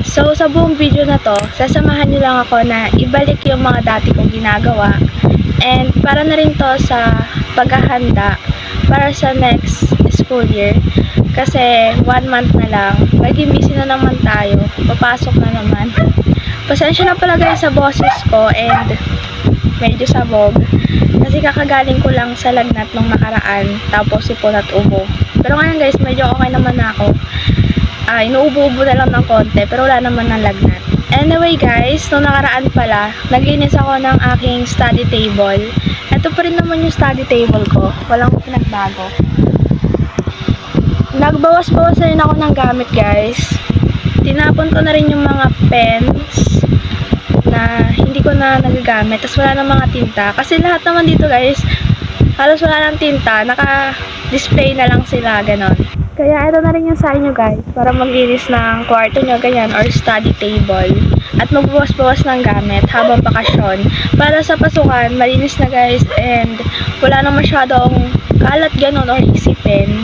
So, sa buong video na to, sasamahan nyo lang ako na ibalik yung mga dati kong ginagawa. And para na rin to sa paghahanda para sa next school year. Kasi 1 month na lang, maging busy na naman tayo. Papasok na naman. Pasensya na pala guys sa boses ko and medyo sabog. Kasi kakagaling ko lang sa lagnat nung nakaraan. Tapos sipon at ubo. Pero ngayon guys, medyo okay naman na ako. Inuubo-ubo na lang ng konti pero wala naman ng lagnat. Anyway guys, nung nakaraan pala, naglinis ako ng aking study table. Ito pa rin naman yung study table ko. Walang pinagbago. Nagbawas-bawas na rin ako ng gamit guys. Tinapon ko na rin yung mga pens na hindi ko na nagagamit. Tapos wala ng mga tinta. Kasi lahat naman dito guys, halos wala ng tinta. Naka-display na lang sila, ganon. Kaya ito na rin yung sa inyo guys, para maglinis ng kwarto nyo, ganyan, or study table. At magbawas-bawas ng gamit habang bakasyon. Para sa pasukan, malinis na guys, and wala na masyadong kalat ganon or isipin.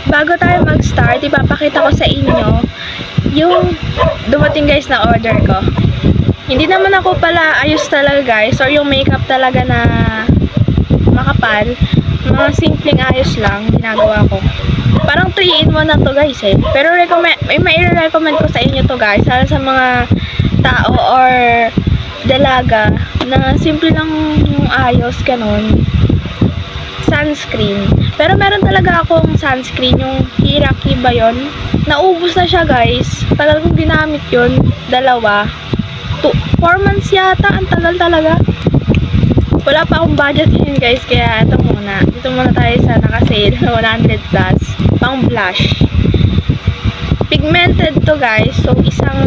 Bago tayo mag-start, ipapakita ko sa inyo yung dumating guys na order ko. Hindi naman ako pala ayos talaga guys, or yung makeup talaga na makapal. Mga simpleng ayos lang ginagawa ko. Parang 3-in-1 na to guys eh. Pero may recommend ko sa inyo to guys. Sa mga tao or dalaga na simple lang yung ayos, ganun. Sunscreen. Pero meron talaga akong sunscreen, yung Hiraki ba yun? Naubos na siya guys. Tagal kong ginamit yun. 4 months yata. Ang tagal talaga. Wala pa akong budget yun guys, kaya ito muna. Dito muna tayo sa naka-sale na 100 plus. Pang blush. Pigmented to guys, so isang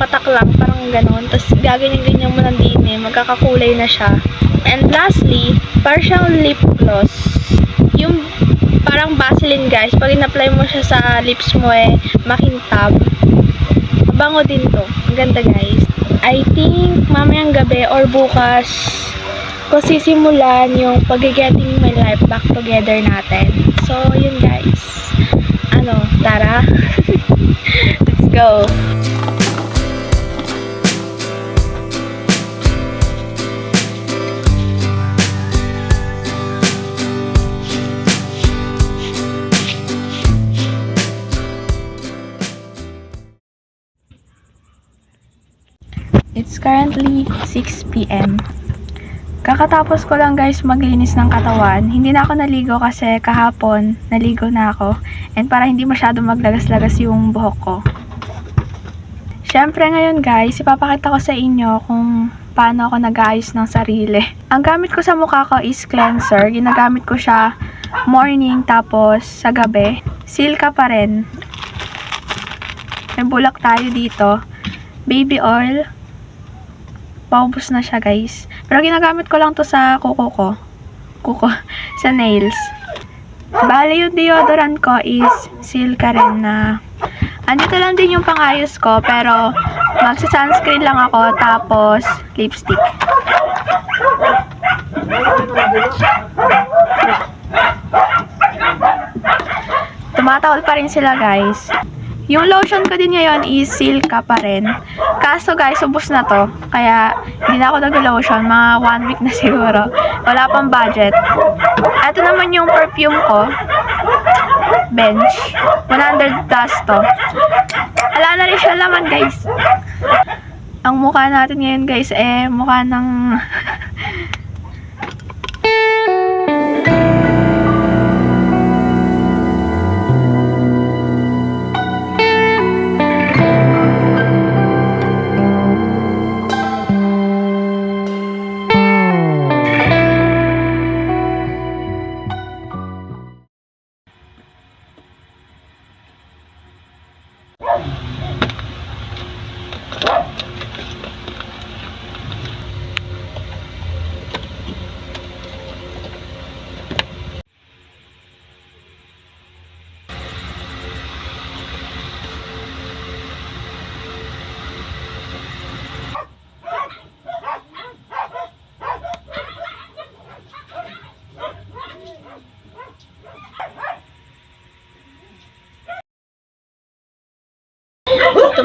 patak lang, parang ganon. Tapos gaganyan-ganyan mo ng din eh, magkakakulay na siya. And lastly, parang siyang lip gloss. Yung parang Vaseline guys, pag in-apply mo siya sa lips mo eh, makintab. Mabango din to. Ang ganda guys. I think mamayang gabi or bukas ko sisimulan yung pag-getting my life back together natin. So, yun guys. Tara. Let's go. It's currently 6 PM. Kakatapos ko lang guys maglinis ng katawan. Hindi na ako naligo kasi kahapon naligo na ako. And para hindi masyado maglagas-lagas yung buhok ko. Syempre ngayon guys, ipapakita ko sa inyo kung paano ako nag-aayos ng sarili. Ang gamit ko sa mukha ko is cleanser. Ginagamit ko siya morning tapos sa gabi. Silka pa rin. May bulak tayo dito. Baby oil. Paubos na siya guys. Pero ginagamit ko lang to sa kuko ko. Sa nails. Bale yung deodorant ko is Silka rin na andito lang din yung pangayos ko. Pero magsa-sunscreen lang ako tapos lipstick. Tumatawal pa rin sila guys. Yung lotion ko din ngayon is Silka pa rin. Kaso guys, ubos na to. Kaya hindi na ako nag-lotion. Mga 1 week na siguro. Wala pang budget. Ito naman yung perfume ko. Bench. 100 plus to. Wala na rin siya laman guys. Ang mukha natin ngayon guys mukha ng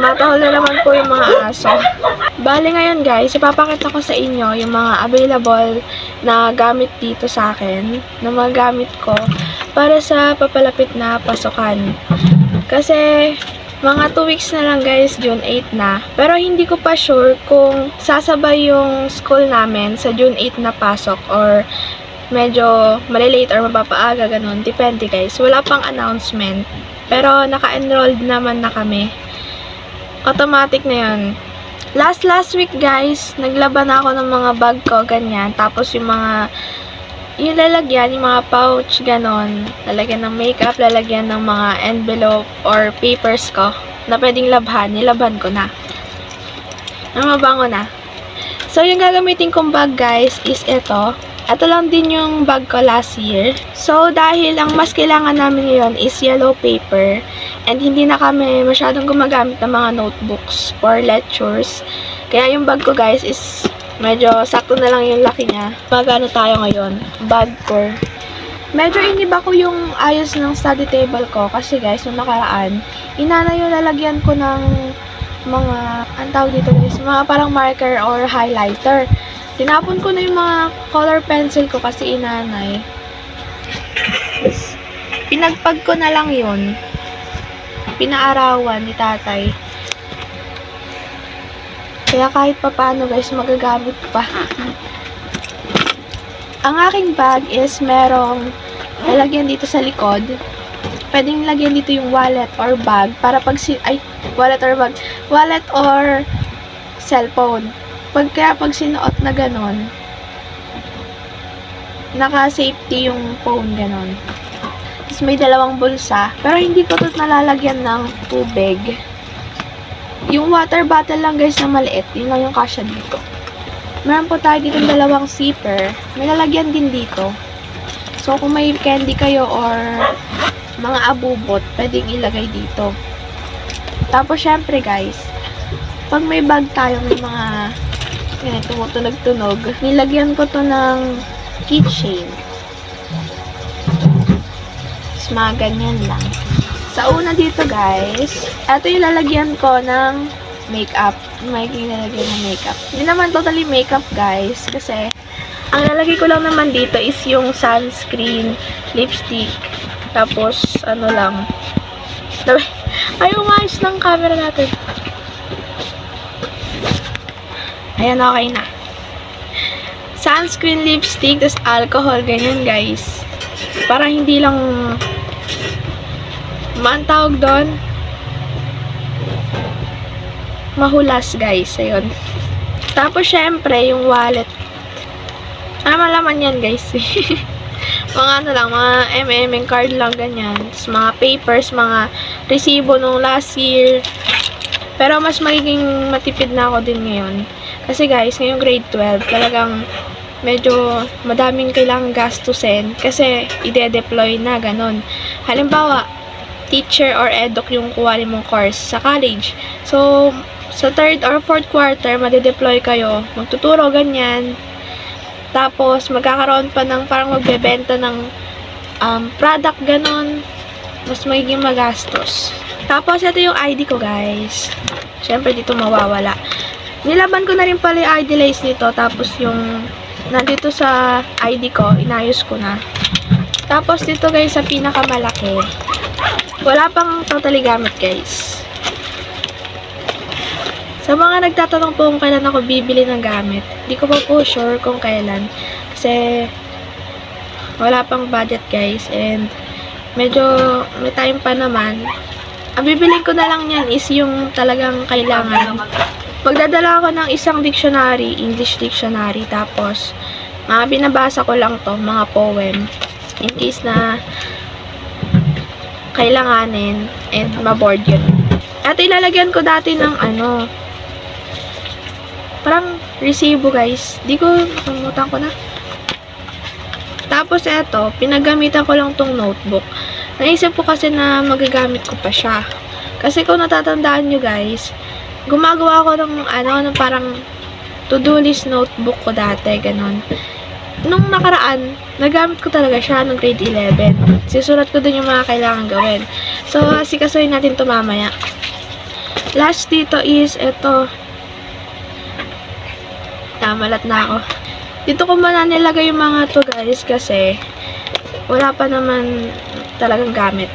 Tumatahol na naman po yung mga aso. Bali ngayon guys, ipapakita ko sa inyo yung mga available na gamit dito sa akin, na mga gamit ko para sa papalapit na pasukan. Kasi mga 2 weeks na lang guys, June 8 na. Pero hindi ko pa sure kung sasabay yung school namin sa June 8 na pasok or medyo malilate or mapapaaga, ganun. Depende guys. Wala pang announcement. Pero naka-enrolled naman na kami. Automatic na yun. Last week guys, naglaban ako ng mga bag ko, ganyan. Tapos yung mga yung lalagyan, yung mga pouch, ganon. Lalagyan ng makeup, lalagyan ng mga envelope or papers ko na pwedeng labhan. Nilabhan ko na. Mabango na. So, yung gagamitin kong bag, guys, is ito. Ito lang din yung bag ko last year. So, dahil ang mas kailangan namin ngayon is yellow paper and hindi na kami masyadong gumagamit ng mga notebooks for lectures. Kaya yung bag ko, guys, is medyo sakto na lang yung laki niya. Magano tayo ngayon? Bag ko. Medyo iniba ko yung ayos ng study table ko kasi guys, nung nakaraan, inana yung lalagyan ko ng mga, ang tawag dito guys, mga parang marker or highlighter. Tinapon ko na yung mga color pencil ko kasi inanay. Pinagpag ko na lang yun. Pinaarawan ni tatay. Kaya kahit papaano guys, magagamit pa. Ang aking bag is merong lalagyan dito sa likod. Pwedeng lagyan dito yung wallet or bag para pag wallet or cellphone. Kaya pag sinuot na ganon, naka-safety yung phone ganon. Tapos may dalawang bulsa, pero hindi ko ito nalalagyan ng tubig. Yung water bottle lang guys na maliit, yun lang yung kasya dito. Meron po tayo dito dalawang zipper. May lalagyan din dito. So kung may candy kayo or mga abubot, pwedeng ilagay dito. Tapos syempre guys, pag may bag tayo may mga tumutunog-tunog, nilagyan ko to ng keychain. Tapos mga ganyan lang. Sa una dito guys, ito yung lalagyan ko ng makeup. May lalagyan ng makeup. Hindi naman totally makeup guys, kasi ang lalagay ko lang naman dito is yung sunscreen, lipstick, tapos ano lang. Ay, umayos ng camera natin. Ayan, okay na. Sunscreen, lipstick, tapos alcohol, ganyan guys. Para hindi lang ang tawag doon, mahulas guys, ayun. Tapos syempre yung wallet, malaman yan guys. Mga ano lang, mga MMM card lang, ganyan. Tapos mga papers, mga resibo nung last year. Pero mas magiging matipid na ako din ngayon. Kasi guys, ngayong grade 12, talagang medyo madaming kailangang gastusin kasi ide-deploy na, ganon. Halimbawa, teacher or eduk yung kuwari mong course sa college. So, sa 3rd or 4th quarter, made-deploy kayo. Magtuturo, ganyan. Tapos, magkakaroon pa ng parang magbebenta ng product, ganon. Mas magiging magastos. Tapos, ito yung ID ko, guys. Siyempre, dito mawawala. Nilaban ko na rin pala yung ID lace nito. Tapos, yung nandito sa ID ko, inayos ko na. Tapos, dito, guys, sa pinakamalaki, wala pang totally gamit guys. Sa mga nagtatanong po kung kailan ako bibili ng gamit, hindi ko pa po sure kung kailan. Kasi wala pang budget guys and medyo may time pa naman. Ang bibilin ko na lang yan is yung talagang kailangan. Magdadala ako ng isang dictionary, English dictionary, tapos mga binabasa ko lang to, mga poem. In case na kailanganin and maboard yun. At ilalagyan ko dati ng parang resibo guys. Di ko, nakalimutan ko na. Tapos eto, pinagamitan ko lang tong notebook. Naisip ko kasi na magagamit ko pa siya. Kasi kung natatandaan nyo guys, gumagawa ako ng ng parang to-do list notebook ko dati, ganon. Nung nakaraan, nagamit ko talaga siya nung grade 11. Sisulat ko dun yung mga kailangan gawin. So, asikasuhin natin ito mamaya. Last dito is ito. Malat na ako. Dito ko muna nilagay yung mga to guys kasi wala pa naman talagang gamit.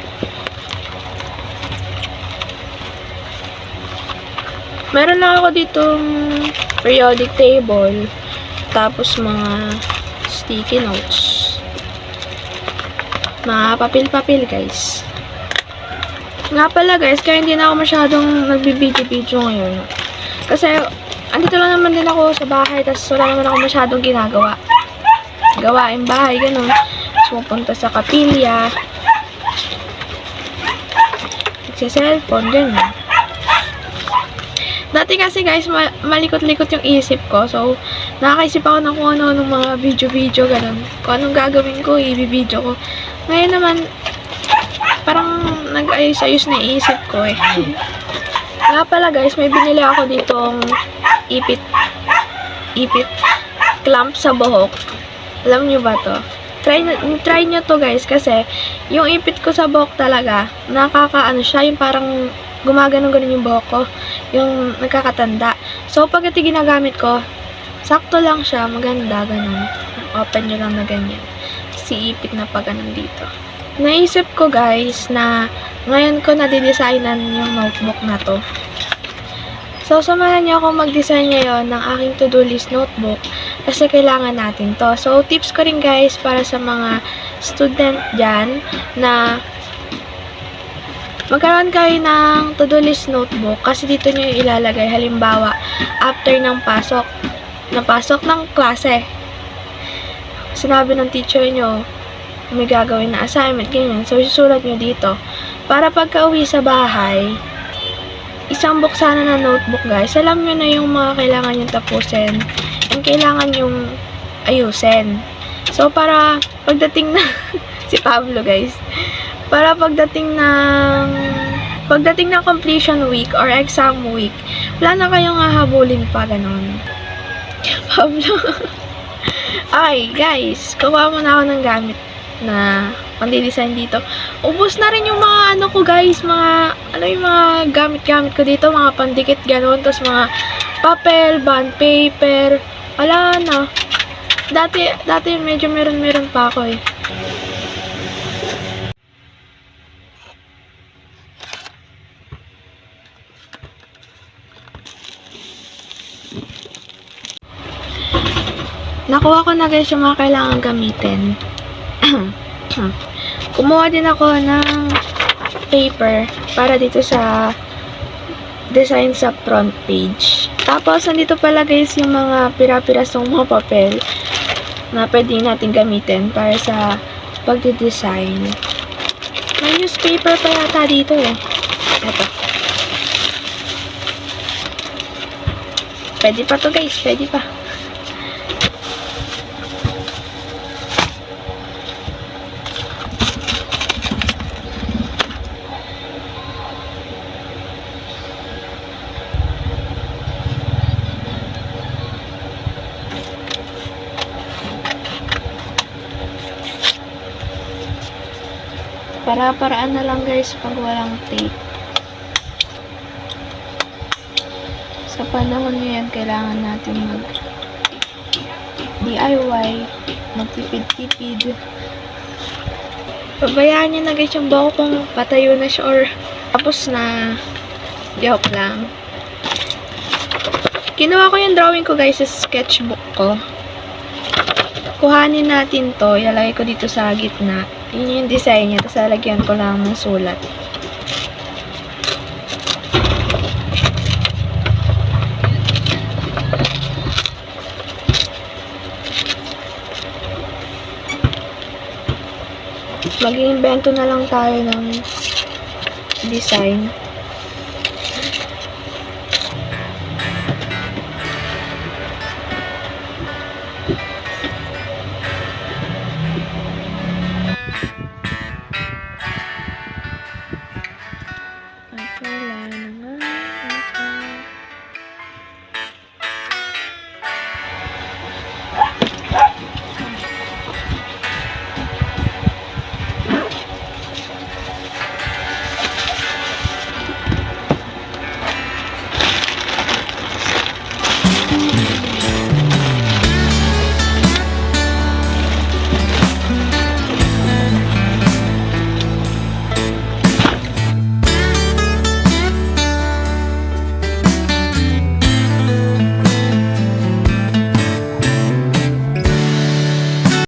Meron lang ako ditong periodic table, tapos mga sticky notes, mga papel-papel guys. Nga pala guys, kaya hindi na ako masyadong nagbibideo-video ngayon. Kasi andito lang naman din ako sa bahay, tapos wala naman ako masyadong ginagawa. Gawain bahay, ganun. Tapos pupunta sa kapilya, nagsiselfone, ganun. Dati kasi guys, malikot-likot yung isip ko. So, nakakaisip ako ng kung ano ng mga video-video, ganun. Kung anong gagawin ko, i-video ko. Ngayon naman, parang nag-ayos-ayos na isip ko eh. Nga pala guys, may binili ako ditong ipit clamp sa buhok. Alam nyo ba to? Try nyo to guys, kasi yung ipit ko sa buhok talaga, nakakaano siya, yung parang gumaganon-ganon yung buhok ko, yung nagkakatanda. So, pag ito ginagamit ko, sakto lang siya, maganda, ganun. Open nyo lang na ganyan. Si ipit na pa ganun dito. Naisip ko guys na ngayon ko nadidesignan yung notebook na to. So, samahan niyo ako mag-design ngayon ng aking to-do list notebook kasi kailangan natin to. So, tips ko rin guys para sa mga student dyan na magkaroon kayo ng to-do list notebook kasi dito nyo ilalagay halimbawa after ng pasok ng klase. Sinabi ng teacher nyo may gagawin na assignment, ganyan. So, isusulat nyo dito. Para pagka-uwi sa bahay, isang buksan na notebook guys, alam nyo na yung mga kailangan yung tapusin and kailangan yung ayusin. So, para pagdating na si Pablo guys, para pagdating ng completion week or exam week, wala na kayong hahabulin pa, ganon. Pablo. Ay, guys, kuha mo na ako ng gamit na pang-design dito. Ubus na rin yung mga ano ko guys, yung mga gamit-gamit ko dito, mga pandikit ganon, tapos mga papel, bond paper, wala na. Dati medyo meron pa ako eh. Nakuha ko na guys yung mga kailangan gamitin. Kumuha din ako ng paper para dito sa design sa front page. Tapos, nandito pala guys yung mga pira-pirasong mga papel na pwede natin gamitin para sa pagde-design. May newspaper pa yata dito eh. Ito. Pwede pa to guys, pwede pa. Para-paraan na lang guys pag walang tape. Sa panahon ngayon, kailangan natin mag-DIY, magtipid-tipid. Pabayaan nyo na guys yung buhok kung patayo na siya or tapos na. Joke lang. Kinuha ko yung drawing ko guys sa sketchbook ko. Kuhanin natin to, ilalagay ko dito sa gitna. Yun yung design niya, tapos lalagyan ko lang ng sulat. Mag-iimbento na lang tayo ng design.